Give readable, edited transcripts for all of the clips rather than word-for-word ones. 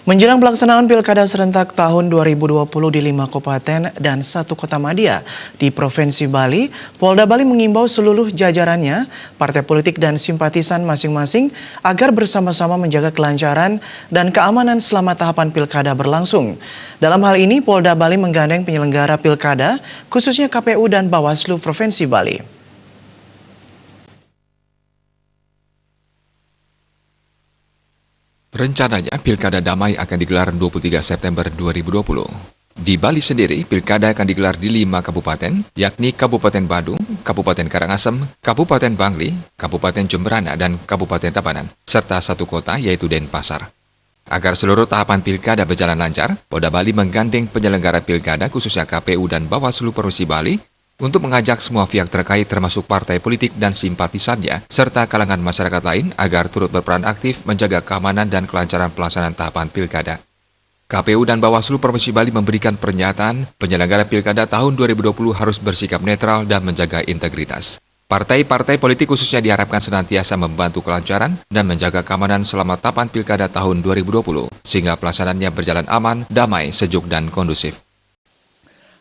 Menjelang pelaksanaan Pilkada serentak tahun 2020 di 5 kabupaten dan 1 kota madya di Provinsi Bali, Polda Bali mengimbau seluruh jajarannya, partai politik dan simpatisan masing-masing agar bersama-sama menjaga kelancaran dan keamanan selama tahapan Pilkada berlangsung. Dalam hal ini, Polda Bali menggandeng penyelenggara Pilkada, khususnya KPU dan Bawaslu Provinsi Bali. Rencananya, Pilkada Damai akan digelar 23 September 2020. Di Bali sendiri, Pilkada akan digelar di 5 kabupaten, yakni Kabupaten Badung, Kabupaten Karangasem, Kabupaten Bangli, Kabupaten Jemberana, dan Kabupaten Tabanan, serta 1 kota yaitu Denpasar. Agar seluruh tahapan Pilkada berjalan lancar, Polda Bali menggandeng penyelenggara Pilkada khususnya KPU dan Bawaslu Provinsi Bali untuk mengajak semua pihak terkait termasuk partai politik dan simpatisannya, serta kalangan masyarakat lain agar turut berperan aktif menjaga keamanan dan kelancaran pelaksanaan tahapan Pilkada. KPU dan Bawaslu Provinsi Bali memberikan pernyataan penyelenggara Pilkada tahun 2020 harus bersikap netral dan menjaga integritas. Partai-partai politik khususnya diharapkan senantiasa membantu kelancaran dan menjaga keamanan selama tahapan Pilkada tahun 2020, sehingga pelaksanaannya berjalan aman, damai, sejuk, dan kondusif.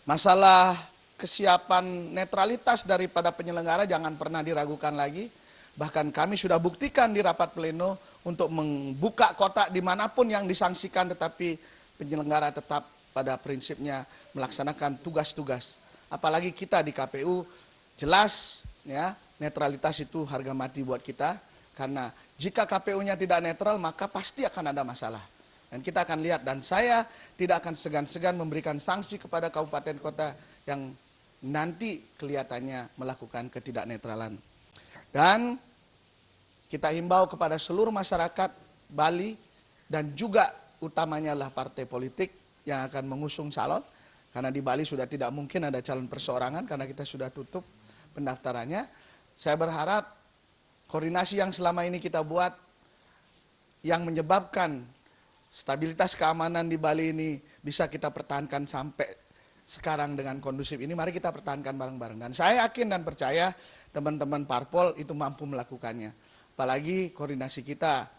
Masalah kesiapan netralitas daripada penyelenggara jangan pernah diragukan lagi. Bahkan kami sudah buktikan di rapat pleno untuk membuka kotak dimanapun yang disangsikan, tetapi penyelenggara tetap pada prinsipnya melaksanakan tugas-tugas. Apalagi kita di KPU jelas ya, netralitas itu harga mati buat kita, karena jika KPU-nya tidak netral maka pasti akan ada masalah. Dan kita akan lihat, dan saya tidak akan segan-segan memberikan sanksi kepada kabupaten kota yang nanti kelihatannya melakukan ketidaknetralan. Dan kita himbau kepada seluruh masyarakat Bali dan juga utamanya lah partai politik yang akan mengusung calon, karena di Bali sudah tidak mungkin ada calon perseorangan karena kita sudah tutup pendaftarannya. Saya berharap koordinasi yang selama ini kita buat yang menyebabkan stabilitas keamanan di Bali ini bisa kita pertahankan sampai sekarang dengan kondusif ini, mari kita pertahankan bareng-bareng. Dan saya yakin dan percaya teman-teman parpol itu mampu melakukannya. Apalagi koordinasi kita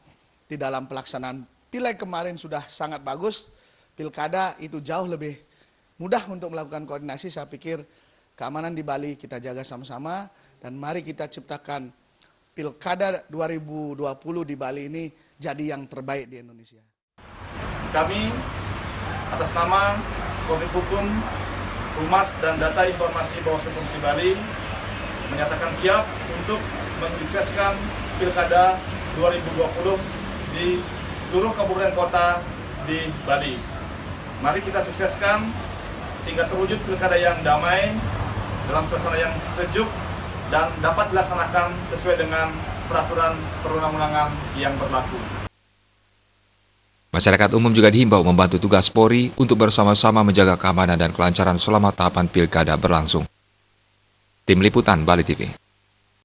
di dalam pelaksanaan pileg kemarin sudah sangat bagus. Pilkada itu jauh lebih mudah untuk melakukan koordinasi. Saya pikir keamanan di Bali kita jaga sama-sama, dan mari kita ciptakan Pilkada 2020 di Bali ini jadi yang terbaik di Indonesia. Kami atas nama Komite Hukum, Humas, dan Data Informasi Bawaslu Provinsi Bali menyatakan siap untuk mensukseskan Pilkada 2020 di seluruh kabupaten kota di Bali. Mari kita sukseskan sehingga terwujud Pilkada yang damai dalam suasana yang sejuk dan dapat dilaksanakan sesuai dengan peraturan perundang-undangan yang berlaku. Masyarakat umum juga dihimbau membantu tugas Polri untuk bersama-sama menjaga keamanan dan kelancaran selama tahapan Pilkada berlangsung. Tim Liputan Bali TV.